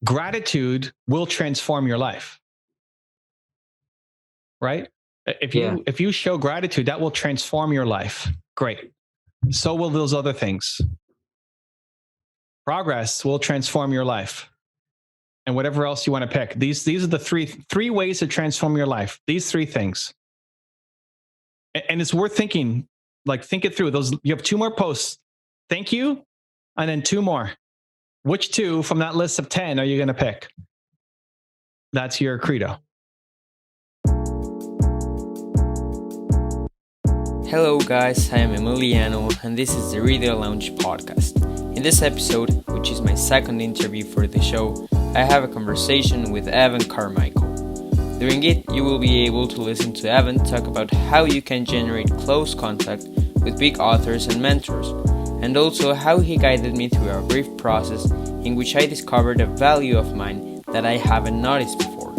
gratitude will transform your life, right? If you show gratitude, that will transform your life. Great. So will those other things. Progress will transform your life. And whatever else you want to pick. These are the three ways to transform your life. These three things. And it's worth thinking, like think it through. Those, you have two more posts. Thank you. And then two more. Which two from that list of 10 are you going to pick? That's your credo. Hello guys, I am Emiliano and this is the Radio Lounge podcast. In this episode, which is my second interview for the show, I have a conversation with Evan Carmichael. During it, you will be able to listen to Evan talk about how you can generate close contact with big authors and mentors, and also how he guided me through a brief process in which I discovered a value of mine that I haven't noticed before.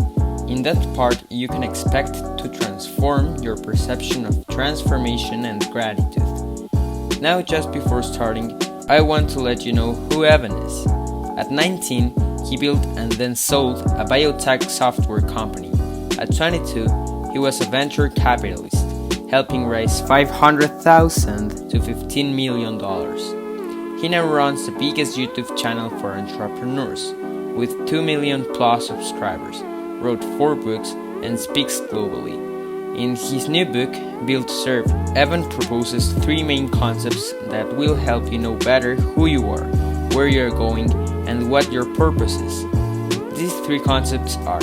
In that part, you can expect to transform your perception of transformation and gratitude. Now, just before starting, I want to let you know who Evan is. At 19, he built and then sold a biotech software company. At 22, he was a venture capitalist, helping raise $500,000 to $15 million. He now runs the biggest YouTube channel for entrepreneurs, with 2 million plus subscribers, wrote 4 books, and speaks globally. In his new book, Built to Serve, Evan proposes 3 main concepts that will help you know better who you are, where you're going, and what your purpose is. These 3 concepts are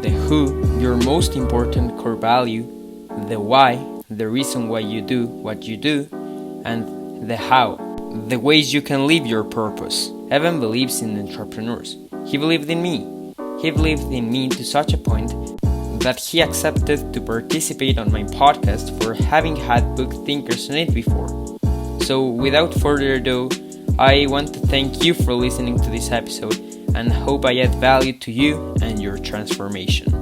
the who, your most important core value, the why, the reason why you do what you do, and the how, the ways you can live your purpose. Evan believes in entrepreneurs. He believed in me. He believed in me to such a point that he accepted to participate on my podcast for having had book thinkers on it before. So without further ado, I want to thank you for listening to this episode and hope I add value to you and your transformation.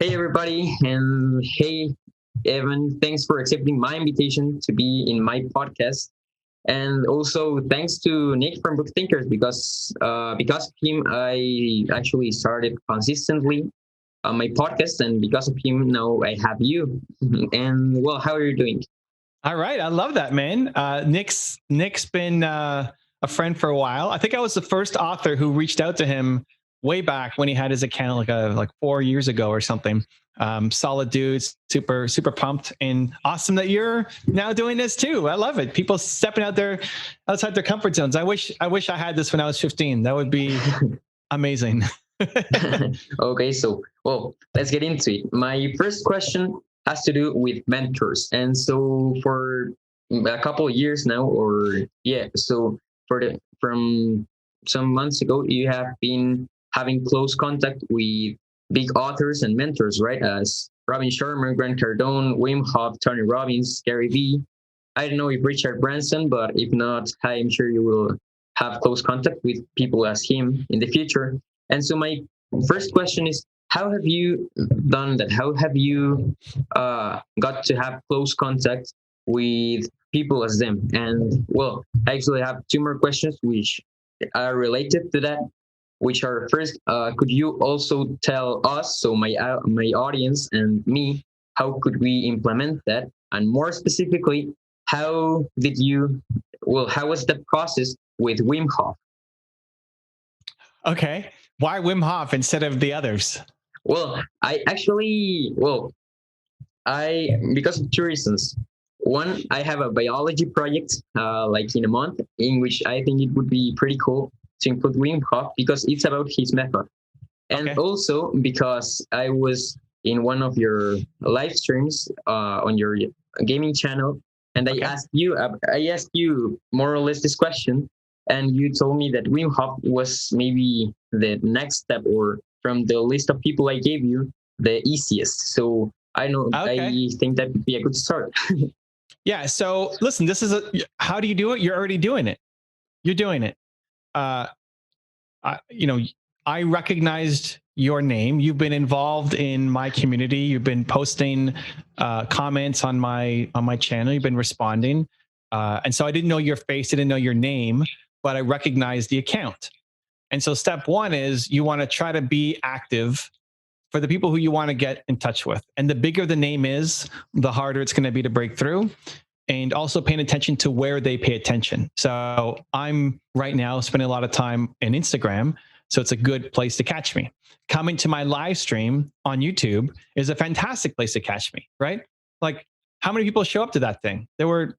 Hey everybody, and hey Evan, thanks for accepting my invitation to be in my podcast. And also thanks to Nick from Book Thinkers because of him I actually started consistently on my podcast, and because of him now I have you. And well, how are you doing? All right, I love that, man. Nick's been a friend for a while. I think I was the first author who reached out to him way back when he had his account, like 4 years ago or something. Solid dudes, super pumped, and awesome that you're now doing this too. I love it. People stepping outside their comfort zones. I wish I had this when I was 15. That would be amazing. Okay, so well, let's get into it. My first question has to do with mentors, and so for a couple of years now, from some months ago, you have been having close contact with big authors and mentors, right? As Robin Sharma, Grant Cardone, Wim Hof, Tony Robbins, Gary Vee. I don't know if Richard Branson, but if not, I'm sure you will have close contact with people as him in the future. And so my first question is, how have you done that? How have you got to have close contact with people as them? And well, I actually have 2 more questions which are related to that, which are first, could you also tell us, so my audience and me, how could we implement that? And more specifically, how was the process with Wim Hof? Okay. Why Wim Hof instead of the others? Well, because of 2 reasons. One, I have a biology project like in a month, in which I think it would be pretty cool to include Wim Hof because it's about his method. And also because I was in one of your live streams on your gaming channel, and I asked you more or less this question, and you told me that Wim Hof was maybe the next step, or from the list of people I gave you, the easiest. So I think that would be a good start. Yeah. So listen, how do you do it? You're already doing it. You're doing it. I recognized your name. You've been involved in my community. You've been posting comments on my channel. You've been responding. And so I didn't know your face, I didn't know your name, but I recognized the account. And so step one is you want to try to be active for the people who you want to get in touch with. And the bigger the name is, the harder it's going to be to break through. And also paying attention to where they pay attention. So I'm right now spending a lot of time in Instagram. So it's a good place to catch me. Coming to my live stream on YouTube is a fantastic place to catch me, right? Like, how many people show up to that thing? There were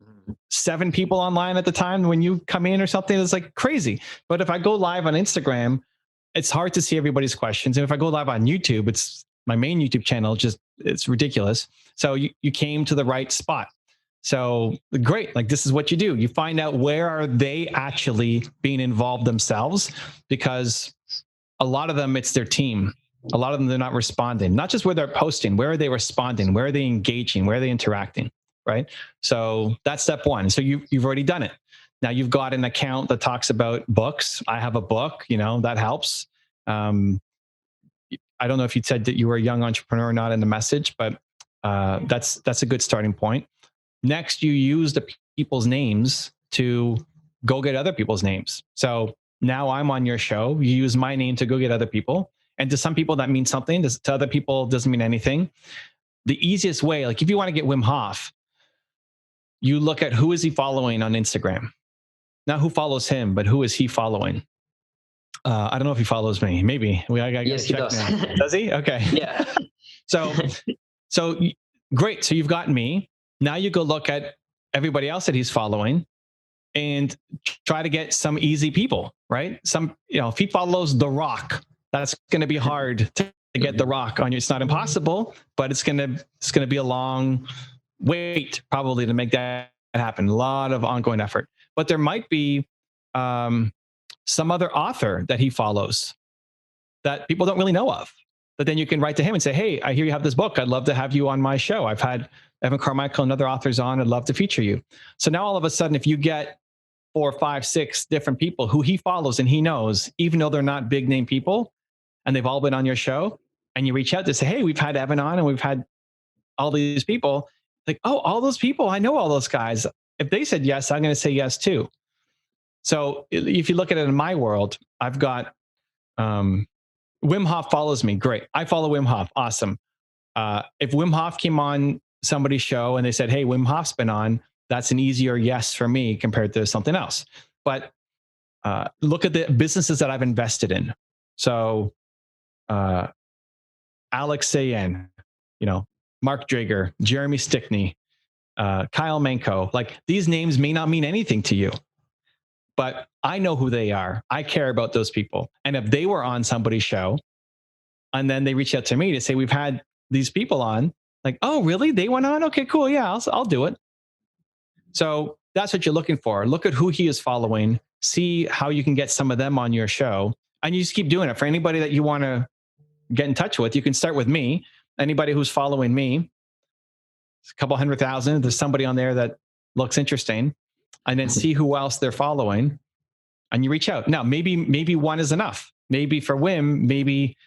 7 people online at the time when you come in or something. It's like crazy. But if I go live on Instagram, it's hard to see everybody's questions. And if I go live on YouTube, it's my main YouTube channel, just it's ridiculous. So you came to the right spot. So great. Like, this is what you do. You find out where are they actually being involved themselves, because a lot of them, it's their team. A lot of them, they're not responding, not just where they're posting, where are they responding? Where are they engaging? Where are they interacting? Right. So that's step one. So you've already done it. Now you've got an account that talks about books. I have a book, that helps. I don't know if you said that you were a young entrepreneur or not in the message, but that's a good starting point. Next, you use the people's names to go get other people's names. So now I'm on your show. You use my name to go get other people. And to some people, that means something. To other people, doesn't mean anything. The easiest way, like if you want to get Wim Hof, you look at who is he following on Instagram. Not who follows him, but who is he following? I don't know if he follows me. Maybe. Yes, he does. Does he? Okay. Yeah. So great. So you've got me. Now you go look at everybody else that he's following and try to get some easy people, right? If he follows The Rock, that's going to be hard to get The Rock on you. It's not impossible, but it's going to be a long wait probably to make that happen. A lot of ongoing effort. But there might be some other author that he follows that people don't really know of. But then you can write to him and say, hey, I hear you have this book. I'd love to have you on my show. I've had Evan Carmichael and other authors on. I'd love to feature you. So now all of a sudden, if you get 4, 5, 6 different people who he follows and he knows, even though they're not big name people and they've all been on your show, and you reach out to say, hey, we've had Evan on and we've had all these people, like, oh, all those people, I know all those guys. If they said yes, I'm going to say yes too. So if you look at it in my world, I've got Wim Hof follows me. Great. I follow Wim Hof. Awesome. If Wim Hof came on somebody's show and they said, hey, Wim Hof's been on, that's an easier yes for me compared to something else. But look at the businesses that I've invested in. So Alex Sayen, Mark Drager, Jeremy Stickney, Kyle Manko, like these names may not mean anything to you, but I know who they are. I care about those people. And if they were on somebody's show and then they reach out to me to say, we've had these people on, like, oh, really? They went on? Okay, cool. Yeah, I'll do it. So that's what you're looking for. Look at who he is following, see how you can get some of them on your show. And you just keep doing it. For anybody that you want to get in touch with, you can start with me. Anybody who's following me, it's a couple 100,000. There's somebody on there that looks interesting. And then see who else they're following. And you reach out. Now, maybe one is enough. Maybe for Wim, maybe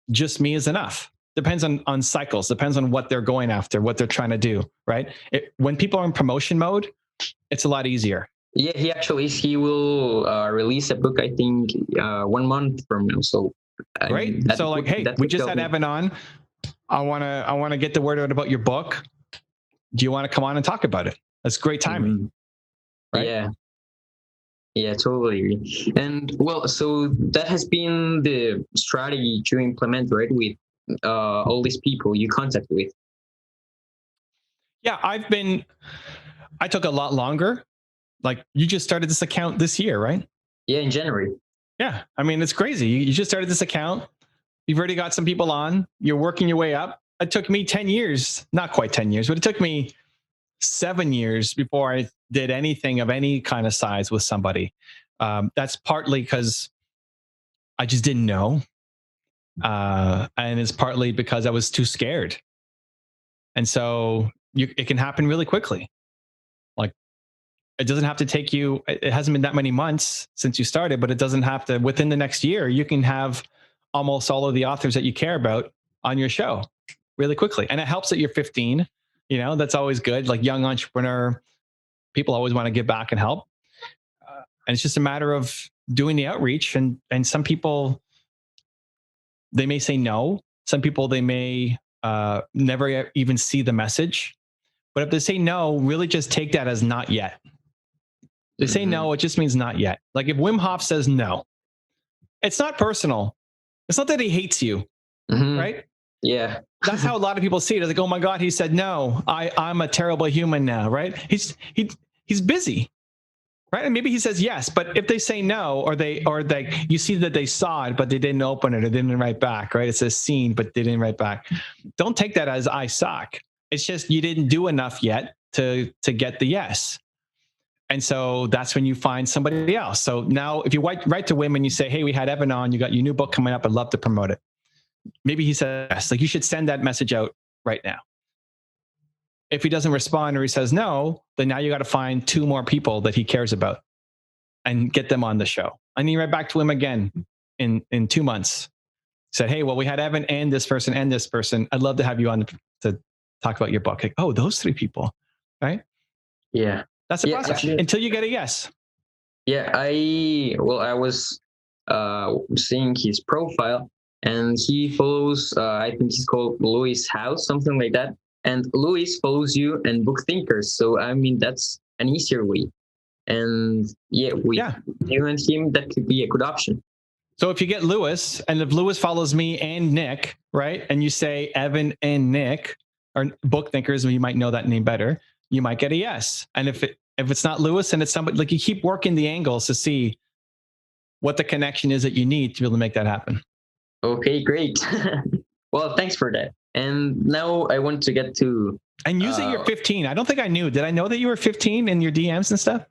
just me is enough. Depends on cycles. Depends on what they're going after, what they're trying to do, right? When people are in promotion mode, it's a lot easier. Yeah, he will release a book, I think, 1 month from now. So great. So like, hey, we just had Evan on. I want to get the word out about your book. Do you want to come on and talk about it? That's great timing. Mm-hmm. Right? Yeah, totally. And well, so that has been the strategy to implement, right? With all these people you contact with. Yeah, I took a lot longer. Like, you just started this account this year, right? Yeah, in January. Yeah. I mean, it's crazy. You just started this account. You've already got some people on. You're working your way up. It took me 10 years, not quite 10 years, but it took me 7 years before I did anything of any kind of size with somebody. That's partly because I just didn't know. And it's partly because I was too scared. And so it can happen really quickly. Like, it doesn't have to take you, it hasn't been that many months since you started, but it doesn't have to, within the next year, you can have almost all of the authors that you care about on your show really quickly. And it helps that you're 15, that's always good. Like, young entrepreneur, people always want to give back and help. And it's just a matter of doing the outreach. And some people, they may say no. Some people, they may never even see the message. But if they say no, really just take that as not yet. They say no, it just means not yet. Like if Wim Hof says no, it's not personal. It's not that he hates you, right? Yeah. That's how a lot of people see it. It's like, oh my God, he said no. I'm a terrible human now, right? He's busy, right? And maybe he says yes, but if they say no, or they you see that they saw it, but they didn't open it or they didn't write back, right? It says seen, but they didn't write back. Don't take that as I suck. It's just you didn't do enough yet to get the yes. And so that's when you find somebody else. So now if you write to Wim and you say, hey, we had Evan on, you got your new book coming up, I'd love to promote it. Maybe he says yes. Like you should send that message out right now. If he doesn't respond or he says no, then now you got to find 2 more people that he cares about and get them on the show. And you write back to him again in 2 months. Said, hey, well, we had Evan and this person and this person. I'd love to have you on to talk about your book. Like, oh, those 3 people, right? Yeah. That's the process until you get a yes. Yeah, I was seeing his profile, and he follows, I think he's called Louis House, something like that. And Louis follows you and Book Thinkers. So, I mean, that's an easier way. And yeah, you and him, that could be a good option. So if you get Louis, and if Louis follows me and Nick, right? And you say Evan and Nick, or Book Thinkers, you might know that name better, you might get a yes. And if it's not Louis and it's somebody, like you keep working the angles to see what the connection is that you need to be able to make that happen. Okay, great. Well, thanks for that. And now I want to get to... And usually you're 15. I don't think I knew. Did I know that you were 15 in your DMs and stuff?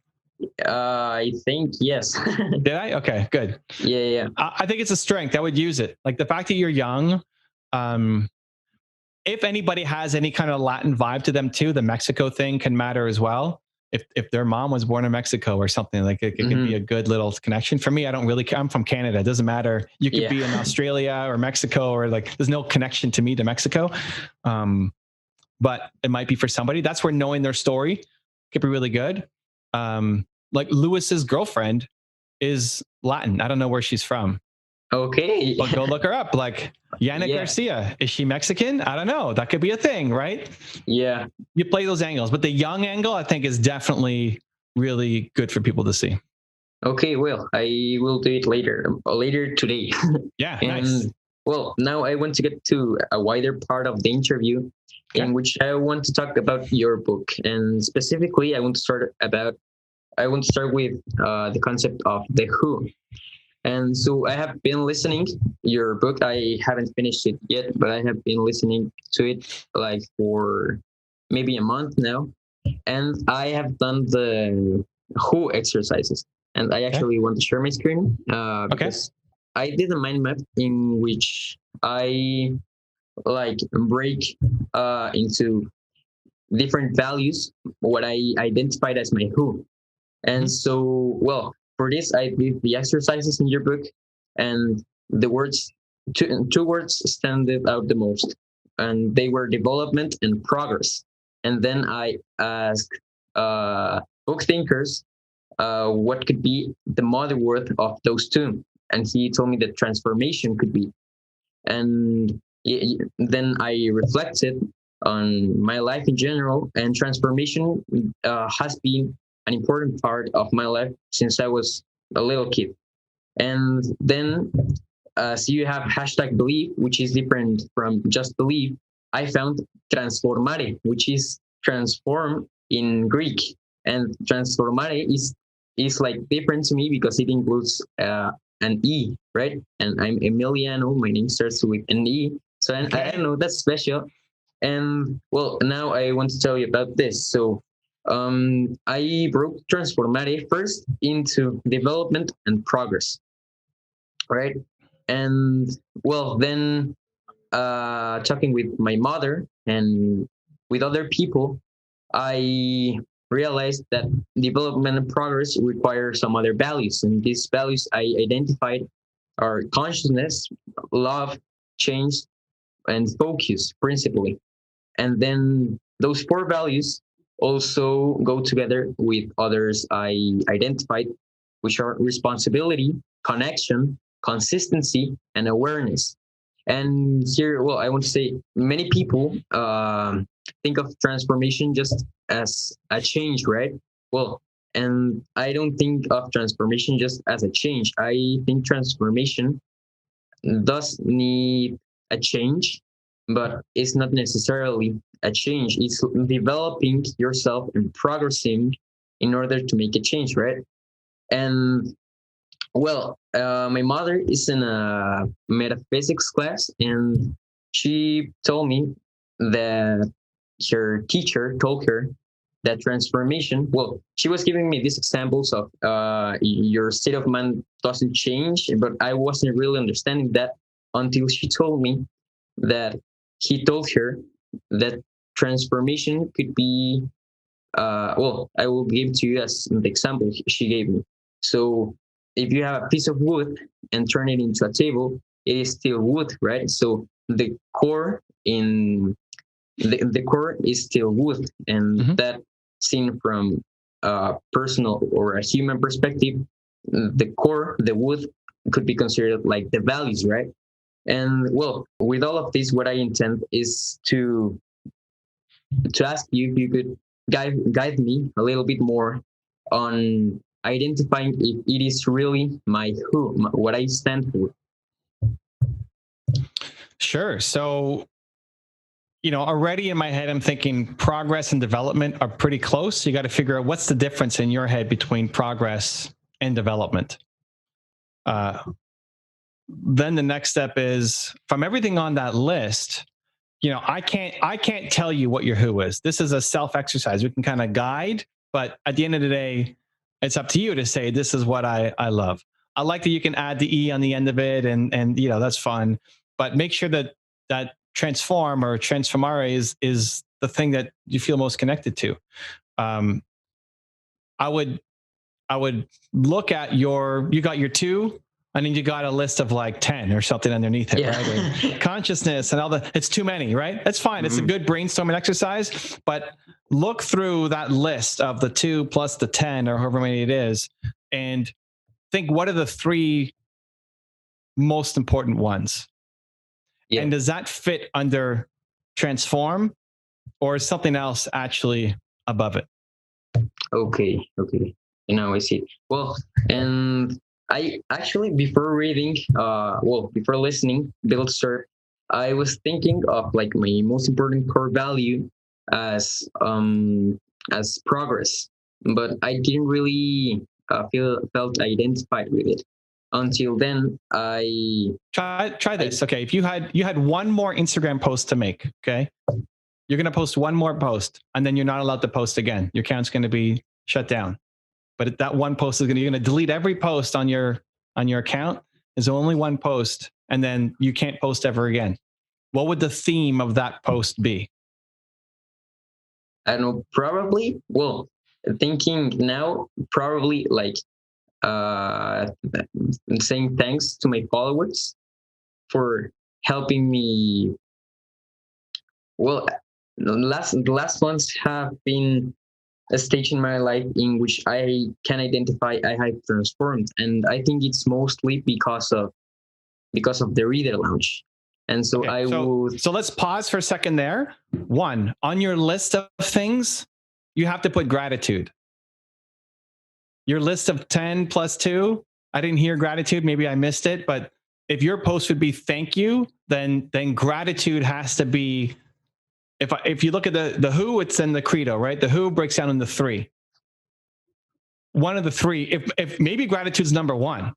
I think, yes. Did I? Okay, good. Yeah. I think it's a strength. I would use it. Like the fact that you're young, if anybody has any kind of Latin vibe to them too, the Mexico thing can matter as well. If their mom was born in Mexico or something, like it can be a good little connection. For me, I don't really care. I'm from Canada. It doesn't matter. You could be in Australia or Mexico, or like there's no connection to me to Mexico. But it might be for somebody. That's where knowing their story could be really good. Like Lewis's girlfriend is Latin. I don't know where she's from. Okay. But go look her up. Like Yana Garcia, is she Mexican? I don't know. That could be a thing, right? Yeah. You play those angles, but the young angle, I think, is definitely really good for people to see. Okay, well, I will do it later today. Yeah, and, nice. Well, now I want to get to a wider part of the interview, in which I want to talk about your book, and specifically, I want to start with the concept of the who. And so I have been listening your book. I haven't finished it yet, but I have been listening to it like for maybe a month now. And I have done the who exercises. And I actually want to share my screen because I did a mind map in which I like break into different values, what I identified as my who. And so, well, for this, I did the exercises in your book, and the words, two words stand out the most, and they were development and progress. And then I asked book thinkers what could be the mother word of those 2, and he told me that transformation could be. And then I reflected on my life in general, and transformation has been an important part of my life since I was a little kid. And then so you have hashtag believe, which is different from just believe. I found transformare, which is transform in Greek. And transformare is like different to me because it includes an E, right? And I'm Emiliano. My name starts with an E. So I don't know, that's special. And well, now I want to tell you about this. So I broke transformare first into development and progress, right? And well, then talking with my mother and with other people, I realized that development and progress require some other values, and these values I identified are consciousness, love, change, and focus principally. And then those 4 values also go together with others I identified, which are responsibility, connection, consistency, and awareness. And here, well, I want to say many people think of transformation just as a change, right? Well, and I don't think of transformation just as a change. I think transformation does need a change, but it's not necessarily a change. It's developing yourself and progressing in order to make a change, right? And well, my mother is in a metaphysics class, and she told me that her teacher told her that transformation. Well, she was giving me these examples of your state of mind doesn't change, but I wasn't really understanding that until she told me that he told her that transformation could be well, I will give to you as the example she gave me. So if you have a piece of wood and turn it into a table, it is still wood, right? So the core is still wood, and that seen from a personal or a human perspective, the core, the wood, could be considered like the values, right? And well, with all of this, what I intend is to ask you if you could guide me a little bit more on identifying if it is really what I stand for. Sure. So, already in my head, I'm thinking progress and development are pretty close. You got to figure out what's the difference in your head between progress and development. Then the next step is, from everything on that list, I can't tell you what your who is. This is a self exercise. We can kind of guide, but at the end of the day, it's up to you to say, this is what I love. I like that you can add the E on the end of it, and that's fun. But make sure that transform or transformare is the thing that you feel most connected to. I would look at you got your two, and then you got a list of like 10 or something underneath it, right? And consciousness and it's too many, right? That's fine. It's a good brainstorming exercise, but look through that list of the 2 plus the 10 or however many it is, and think, what are the 3 most important ones? Yeah. And does that fit under transform, or is something else actually above it? Okay. Now I see. Well, and I actually, before reading, before listening, Build Sir, I was thinking of like my most important core value as progress, but I didn't really felt identified with it. Until then, I try this. Okay, if you had one more Instagram post to make, okay, you're going to post one more post, and then you're not allowed to post again. Your account's going to be shut down. But that one post you're going to delete every post on your account. There's only one post, and then you can't post ever again. What would the theme of that post be? I don't know. Probably, well, thinking now, probably like saying thanks to my followers for helping me. Well, the last months have been a stage in my life in which I can identify I have transformed, and I think it's mostly because of the Reader Lounge. And so So let's pause for a second there. 1, on your list of things, you have to put gratitude. Your list of 10 plus 2, I didn't hear gratitude. Maybe I missed it. But if your post would be thank you, then gratitude has to be, if you look at the who, it's in the credo, right? The who breaks down into 3. One of the 3, if maybe gratitude's number 1,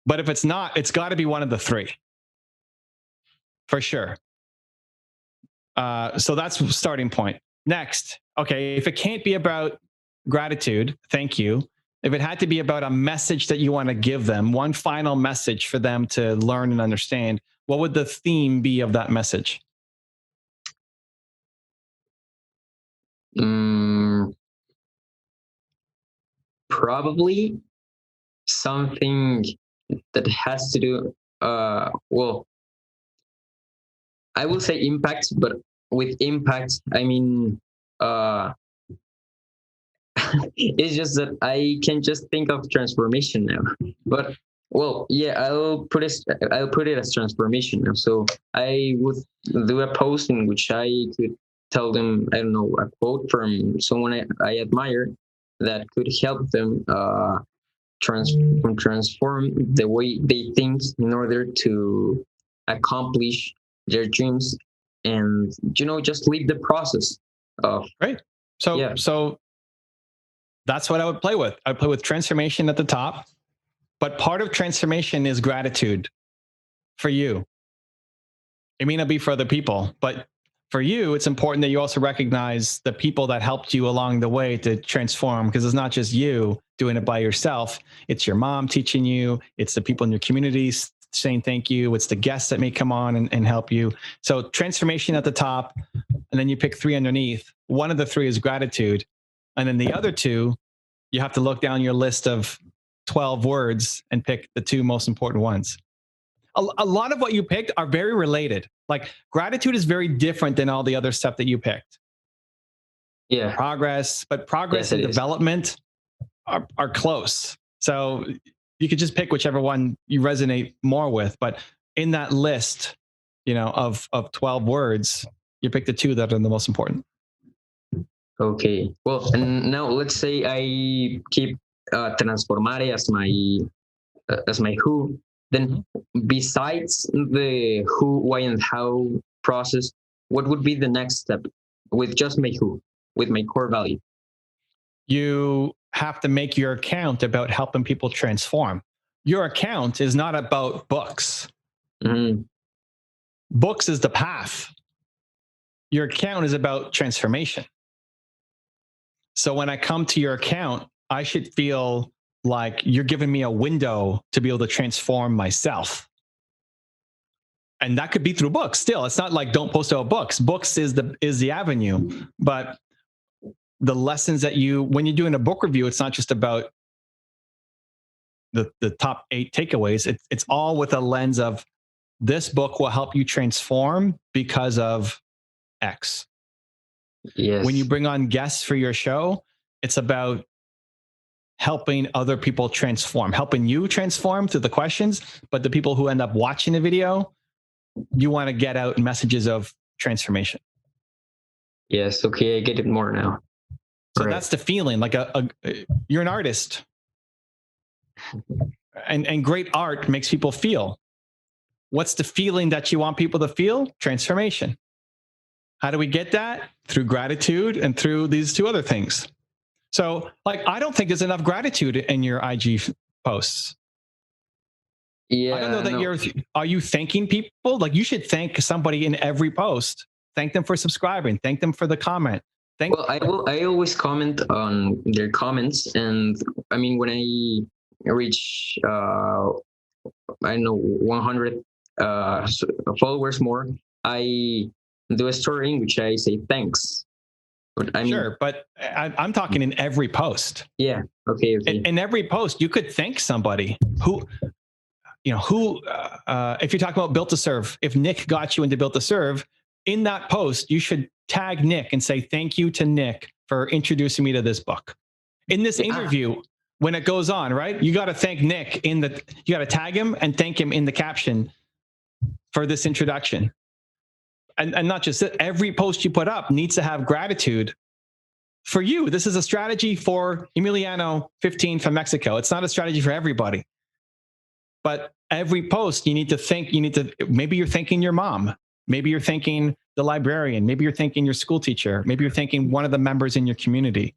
but if it's not, it's got to be one of the 3. For sure. So that's the starting point. Next, okay, if it can't be about gratitude, thank you. If it had to be about a message that you want to give them, one final message for them to learn and understand, what would the theme be of that message? Probably something that has to do, well, I will say impact, but with impact, I mean it's just that I can just think of transformation now. But well, yeah, I'll put it as transformation now. So I would do a post in which I could tell them, I don't know, a quote from someone I admire that could help them transform the way they think in order to accomplish their dreams, and just leave the process of. Right. So that's what I would play with. I'd play with transformation at the top, but part of transformation is gratitude for you. It may not be for other people, but for you, it's important that you also recognize the people that helped you along the way to transform, because it's not just you doing it by yourself. It's your mom teaching you. It's the people in your communities saying thank you. It's the guests that may come on and help you. So transformation at the top, and then you pick 3 underneath. One of the 3 is gratitude. And then the other 2, you have to look down your list of 12 words and pick the 2 most important ones. A lot of what you picked are very related. Like gratitude is very different than all the other stuff that you picked. Yeah. Progress Yes, and it is. development are close. So you could just pick whichever one you resonate more with. But in that list, of 12 words, you pick the 2 that are the most important. Okay. Well, and now let's say I keep transformare as my who. Then, besides the who, why, and how process, what would be the next step with just my who, with my core value? You have to make your account about helping people transform. Your account is not about books. Mm-hmm. Books is the path. Your account is about transformation. So when I come to your account, I should feel like you're giving me a window to be able to transform myself. And that could be through books still. It's not like don't post about books. Books is the avenue. But the lessons that when you're doing a book review, it's not just about the top 8 takeaways. It's all with a lens of this book will help you transform because of X. Yes. When you bring on guests for your show, it's about helping other people transform, helping you transform through the questions. But the people who end up watching the video, you want to get out messages of transformation. Yes. Okay. I get it more now. So that's the feeling. Like you're an artist, and great art makes people feel. What's the feeling that you want people to feel? Transformation. How do we get that? Through gratitude and through these 2 other things. So, I don't think there's enough gratitude in your IG posts. Yeah. I don't know that are you thanking people? Like, you should thank somebody in every post. Thank them for subscribing. Thank them for the comment. Well, I always comment on their comments, and I mean, when I reach I don't know 100 followers more, I do a story in which I say thanks. But sure, but I'm talking in every post. Yeah. Okay. In every post, you could thank somebody who if you're talking about Built to Serve, if Nick got you into Built to Serve, in that post, you should tag Nick and say, thank you to Nick for introducing me to this book. In this interview, when it goes on, right, you got to thank Nick you got to tag him and thank him in the caption for this introduction. And not just that, every post you put up needs to have gratitude for you. This is a strategy for Emiliano 15 from Mexico. It's not a strategy for everybody. But every post maybe you're thanking your mom. Maybe you're thanking the librarian. Maybe you're thanking your school teacher. Maybe you're thanking one of the members in your community.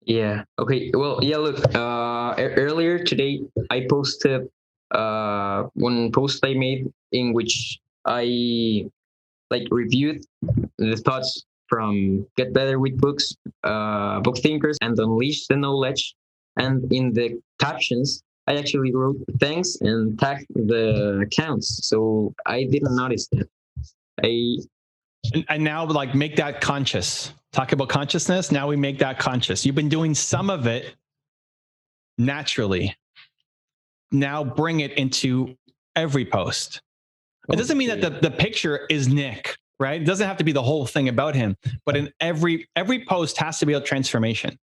Yeah. Okay. Well, yeah, look, earlier today, I posted one post I made in which I reviewed the thoughts from Get Better with Books, Book Thinkers, and Unleash the Knowledge. And in the captions, I actually wrote thanks and tagged the accounts. So I didn't notice that. And now, make that conscious. Talk about consciousness. Now we make that conscious. You've been doing some of it naturally. Now bring it into every post. It doesn't mean that the picture is Nick right? It doesn't have to be the whole thing about him, but in every post has to be a transformation.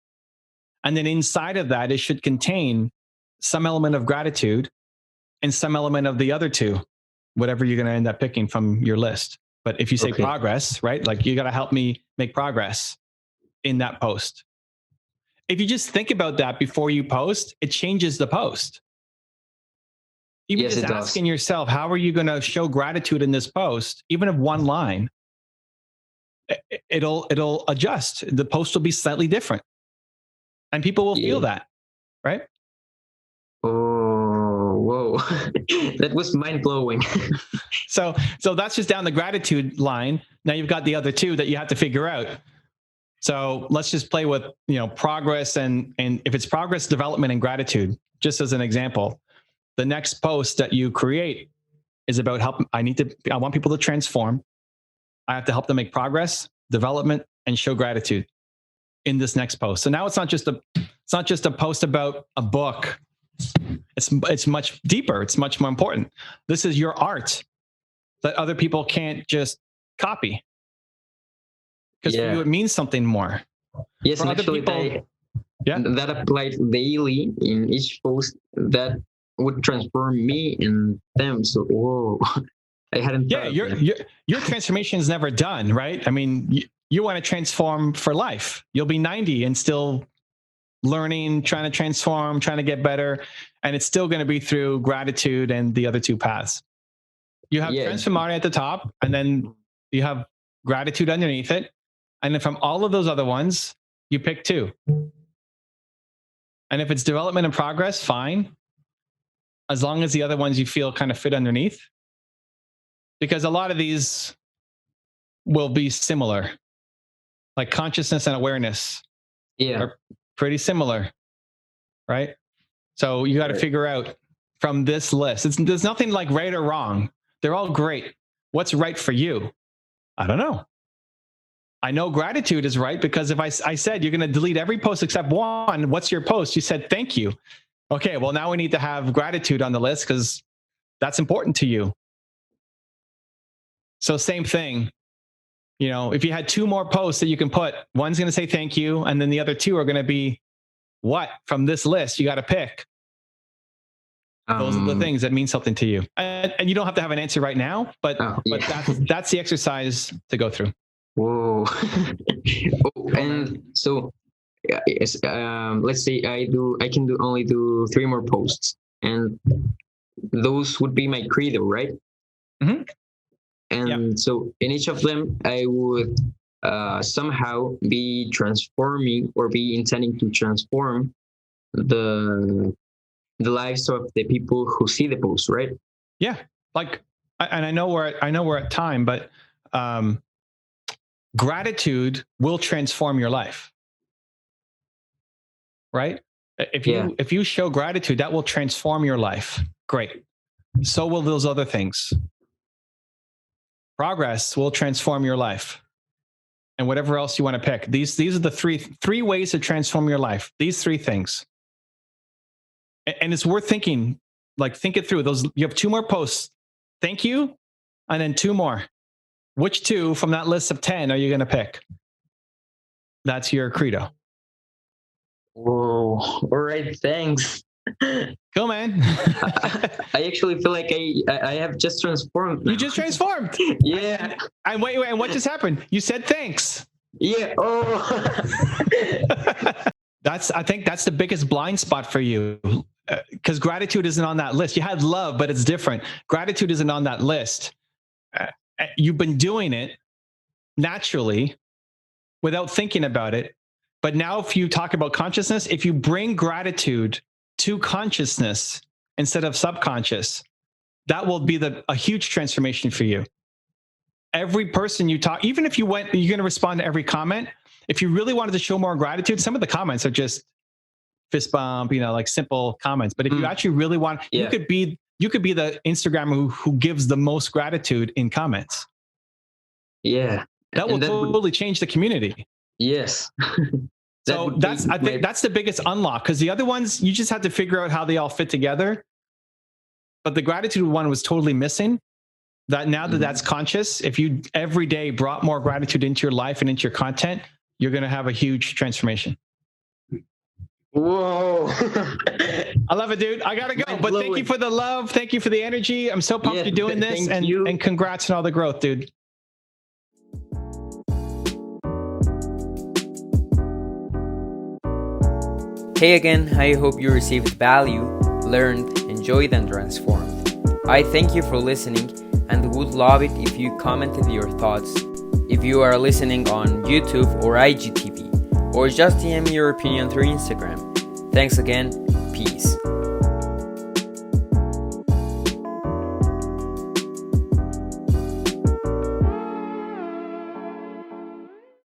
And then inside of that, it should contain some element of gratitude and some element of the other two, whatever you're going to end up picking from your list. But if you say progress, right? Like, you got to help me make progress in that post. If you just think about that before you post, it changes the post. Even just asking yourself, how are you going to show gratitude in this post? Even if one line, it'll adjust. The post will be slightly different. And people will feel that, right? Oh, whoa. That was mind blowing. So that's just down the gratitude line. Now you've got the other two that you have to figure out. So let's just play with, progress and if it's progress, development, and gratitude, just as an example, the next post that you create is about help. I want people to transform. I have to help them make progress, development, and show gratitude in this next post. So now it's not just a post about a book. It's much deeper. It's much more important. This is your art that other people can't just copy, because for you it means something more. Yes, for and actually that applied daily in each post that would transform me and them. So whoa, I hadn't. Yeah, your transformation is never done, right? I mean, you want to transform for life. You'll be 90 and still learning, trying to transform, trying to get better. And it's still going to be through gratitude and the other two paths. You have transformare at the top, and then you have gratitude underneath it. And then from all of those other ones, you pick two. And if it's development and progress, fine. As long as the other ones you feel kind of fit underneath. Because a lot of these will be similar. Like consciousness and awareness are pretty similar, right? So you got to figure out from this list. There's nothing like right or wrong. They're all great. What's right for you? I don't know. I know gratitude is right, because if I said you're going to delete every post except one, what's your post? You said thank you. Okay, well, now we need to have gratitude on the list because that's important to you. So same thing. If you had two more posts that you can put, one's going to say thank you, and then the other two are going to be what from this list you got to pick. Those are the things that mean something to you, and you don't have to have an answer right now, but that's the exercise to go through. Whoa. And so let's say I can only do 3 more posts, and those would be my credo, right? Mm-hmm. And so in each of them, I would somehow be transforming or be intending to transform the lives of the people who see the post, right? Yeah. Like, and I know we're at time, but gratitude will transform your life, right? If you show gratitude, that will transform your life. Great. So will those other things. Progress will transform your life, and whatever else you want to pick. These are the three ways to transform your life. These 3 things, and it's worth thinking. Like, think it through. You have 2 more posts. Thank you, and then 2 more. Which 2 from that list of 10 are you going to pick? That's your credo. Whoa! All right, thanks. Cool, man. I actually feel like I have just transformed now. You just transformed. Yeah. And wait, and what just happened? You said thanks. Yeah. Oh. I think that's the biggest blind spot for you, because gratitude isn't on that list. You had love, but it's different. Gratitude isn't on that list. You've been doing it naturally without thinking about it. But now if you talk about consciousness, if you bring gratitude to consciousness instead of subconscious, that will be a huge transformation for you. Every person you talk, even if you're going to respond to every comment. If you really wanted to show more gratitude, some of the comments are just fist bump, like simple comments. But if you actually really want, you could be the Instagrammer who gives the most gratitude in comments. Yeah. That will totally change the community. Yes. So I think that's the biggest unlock, because the other ones, you just have to figure out how they all fit together. But the gratitude one was totally missing. that now that that's conscious, if you every day brought more gratitude into your life and into your content, you're going to have a huge transformation. Whoa. I love it, dude. I got to go. But thank you for the love. Thank you for the energy. I'm so pumped you're doing this. And congrats on all the growth, dude. Hey again, I hope you received value, learned, enjoyed, and transformed. I thank you for listening and would love it if you commented your thoughts. If you are listening on YouTube or IGTV, or just DM your opinion through Instagram. Thanks again. Peace.